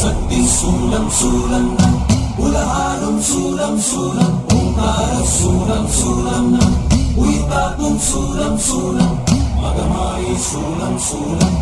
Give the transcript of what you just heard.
சக்தி சூலம் சூலம் உலகாடும் சூலம் சூலம் ஓங்கார சூலம் சூலம் உயிர் காக்கும் சூலம் சூலம் மகமாயி சூலம் சூலம்